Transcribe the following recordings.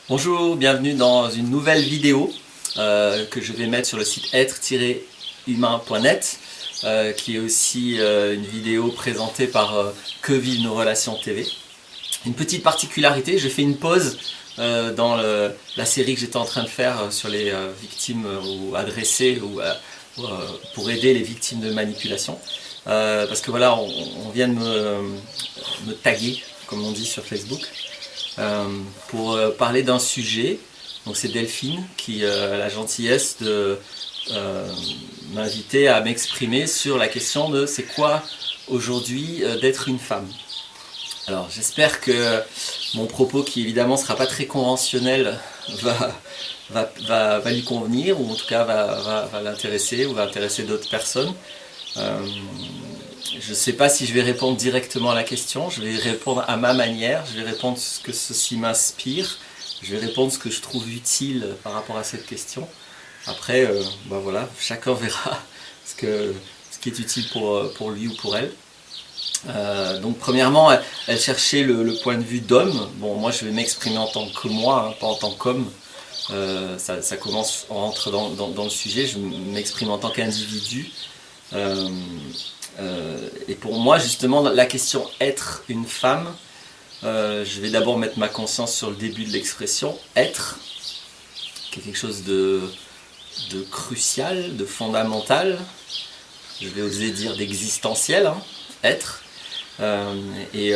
Bonjour, bienvenue dans une nouvelle vidéo que je vais mettre sur le site être-humain.net qui est aussi une vidéo présentée par Que vivent nos relations TV. Une petite particularité, je fais une pause dans la série que j'étais en train de faire sur les victimes ou adressées pour aider les victimes de manipulation. Parce que voilà, on vient de me taguer, comme on dit sur Facebook. Pour parler d'un sujet. Donc c'est Delphine qui a la gentillesse de m'inviter à m'exprimer sur la question de c'est quoi aujourd'hui d'être une femme. Alors j'espère que mon propos, qui évidemment ne sera pas très conventionnel, va lui convenir, ou en tout cas va l'intéresser ou va intéresser d'autres personnes. Je ne sais pas si je vais répondre directement à la question, je vais répondre à ma manière, je vais répondre ce que ceci m'inspire, je vais répondre ce que je trouve utile par rapport à cette question. Après, voilà, chacun verra ce qui est utile pour lui ou pour elle. Donc premièrement, elle cherchait le point de vue d'homme. Bon, moi je vais m'exprimer en tant que moi, hein, pas en tant qu'homme. Ça commence, on rentre dans le sujet, je m'exprime en tant qu'individu. Et pour moi, justement, la question être une femme, je vais d'abord mettre ma conscience sur le début de l'expression être, qui est quelque chose de crucial, de fondamental, je vais oser dire d'existentiel, hein, être. Et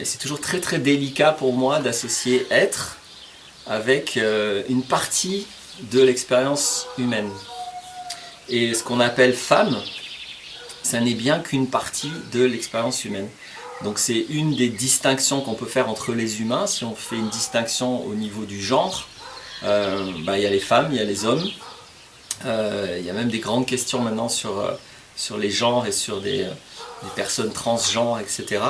c'est toujours très très délicat pour moi d'associer être avec une partie de l'expérience humaine. Et ce qu'on appelle femme, ça n'est bien qu'une partie de l'expérience humaine. Donc c'est une des distinctions qu'on peut faire entre les humains. Si on fait une distinction au niveau du genre, il y a les femmes, il y a les hommes. Il y a même des grandes questions maintenant sur les genres et sur des personnes transgenres, etc.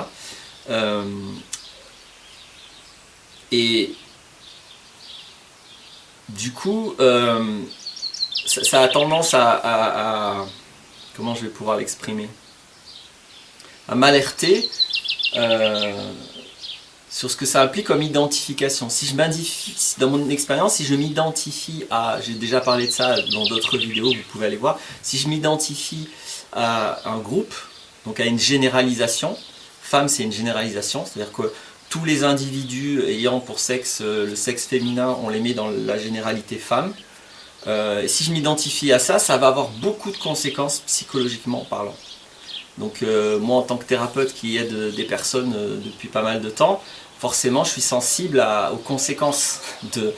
Et du coup, ça a tendance à comment je vais pouvoir l'exprimer, à m'alerter sur ce que ça implique comme identification. Si je m'identifie, dans mon expérience, si je m'identifie à, j'ai déjà parlé de ça dans d'autres vidéos, vous pouvez aller voir, si je m'identifie à un groupe, donc à une généralisation, femme c'est une généralisation, c'est-à-dire que tous les individus ayant pour sexe le sexe féminin, on les met dans la généralité femme. Et si je m'identifie à ça, ça va avoir beaucoup de conséquences psychologiquement parlant. Donc moi en tant que thérapeute qui aide des personnes depuis pas mal de temps, forcément je suis sensible aux conséquences de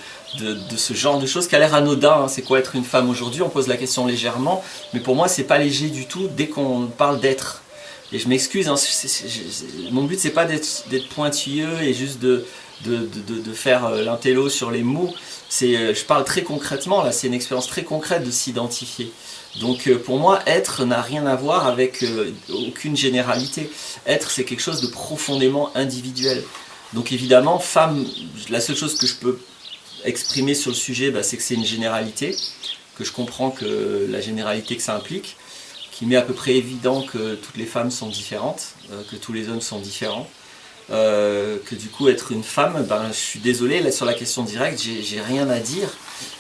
ce genre de choses qui a l'air anodin, hein. C'est quoi être une femme aujourd'hui? On pose la question légèrement, mais pour moi c'est pas léger du tout dès qu'on parle d'être. Et je m'excuse, hein, mon but c'est pas d'être pointilleux et juste de faire l'intello sur les mots. Je parle très concrètement, là c'est une expérience très concrète de s'identifier. Donc pour moi, être n'a rien à voir avec aucune généralité. Être, c'est quelque chose de profondément individuel. Donc évidemment, femme, la seule chose que je peux exprimer sur le sujet, c'est que c'est une généralité, que je comprends que la généralité que ça implique, qu'il m'est à peu près évident que toutes les femmes sont différentes, que tous les hommes sont différents. Que du coup être une femme, je suis désolé, là sur la question directe, j'ai rien à dire,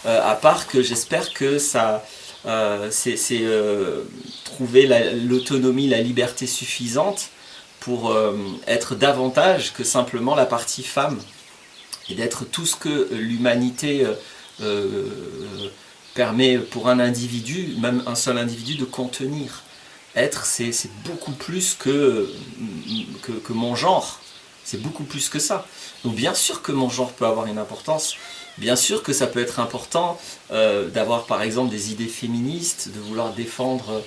à part que j'espère que ça c'est trouver l'autonomie, la liberté suffisante pour être davantage que simplement la partie femme, et d'être tout ce que l'humanité permet pour un individu, même un seul individu, de contenir. Être, c'est beaucoup plus que mon genre. C'est beaucoup plus que ça. Donc bien sûr que mon genre peut avoir une importance, bien sûr que ça peut être important d'avoir par exemple des idées féministes, de vouloir défendre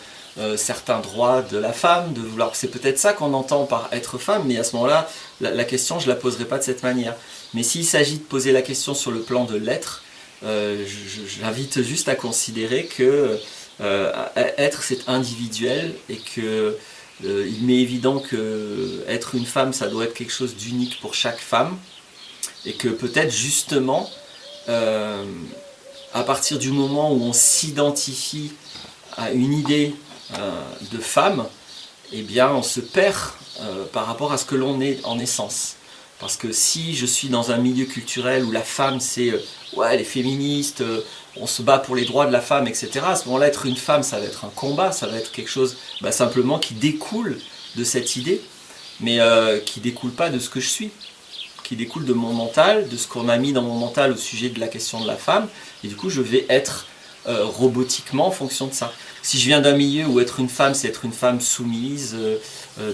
certains droits de la femme, de vouloir. C'est peut-être ça qu'on entend par être femme, mais à ce moment-là, la question je ne la poserai pas de cette manière. Mais s'il s'agit de poser la question sur le plan de l'être, j'invite juste à considérer que être c'est individuel et que il m'est évident que être une femme, ça doit être quelque chose d'unique pour chaque femme, et que peut-être justement, à partir du moment où on s'identifie à une idée de femme, eh bien on se perd par rapport à ce que l'on est en essence. Parce que si je suis dans un milieu culturel où la femme c'est ouais, les féministes, on se bat pour les droits de la femme, etc. À ce moment-là, être une femme, ça va être un combat, ça va être quelque chose simplement qui découle de cette idée, mais qui découle pas de ce que je suis, qui découle de mon mental, de ce qu'on a mis dans mon mental au sujet de la question de la femme, et du coup je vais être robotiquement en fonction de ça. Si je viens d'un milieu où être une femme, c'est être une femme soumise,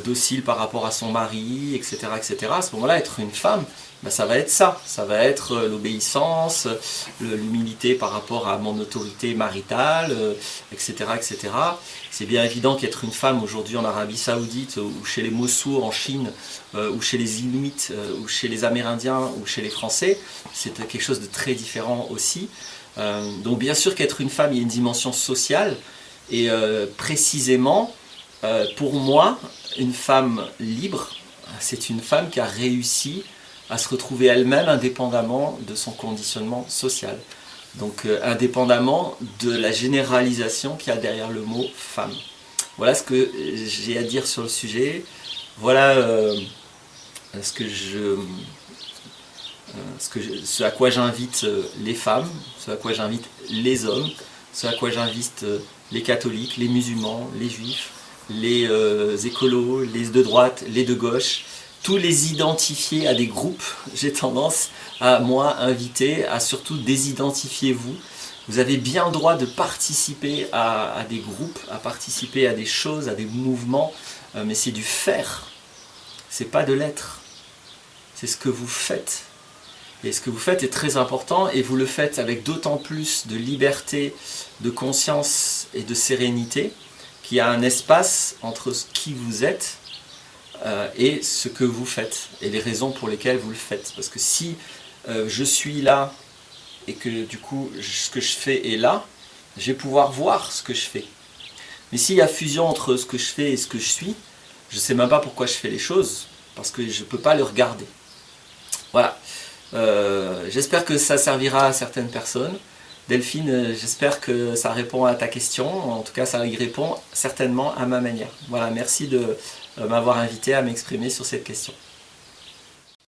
docile par rapport à son mari, etc., etc., à ce moment-là, être une femme, ça va être ça. Ça va être l'obéissance, l'humilité par rapport à mon autorité maritale, etc., etc. C'est bien évident qu'être une femme aujourd'hui en Arabie Saoudite, ou chez les Mossours en Chine, ou chez les Inuits, ou chez les Amérindiens, ou chez les Français, c'est quelque chose de très différent aussi. Donc bien sûr qu'être une femme, il y a une dimension sociale, et précisément, pour moi, une femme libre, c'est une femme qui a réussi à se retrouver elle-même indépendamment de son conditionnement social. Donc indépendamment de la généralisation qu'il y a derrière le mot femme. Voilà ce que j'ai à dire sur le sujet. Voilà ce à quoi j'invite les femmes, ce à quoi j'invite les hommes, ce à quoi j'invite les catholiques, les musulmans, les juifs, les écolos, les de droite, les de gauche, tous les identifier à des groupes. J'ai tendance à, moi, inviter à surtout désidentifier vous. Vous avez bien le droit de participer à des groupes, à participer à des choses, à des mouvements, mais c'est du faire, c'est pas de l'être, c'est ce que vous faites. Et ce que vous faites est très important, et vous le faites avec d'autant plus de liberté, de conscience et de sérénité, qu'il y a un espace entre qui vous êtes et ce que vous faites, et les raisons pour lesquelles vous le faites. Parce que si je suis là, et que du coup ce que je fais est là, je vais pouvoir voir ce que je fais. Mais s'il y a fusion entre ce que je fais et ce que je suis, je ne sais même pas pourquoi je fais les choses, parce que je ne peux pas le regarder. Voilà. J'espère que ça servira à certaines personnes. Delphine, j'espère que ça répond à ta question. En tout cas, ça y répond certainement à ma manière. Voilà, merci de m'avoir invité à m'exprimer sur cette question.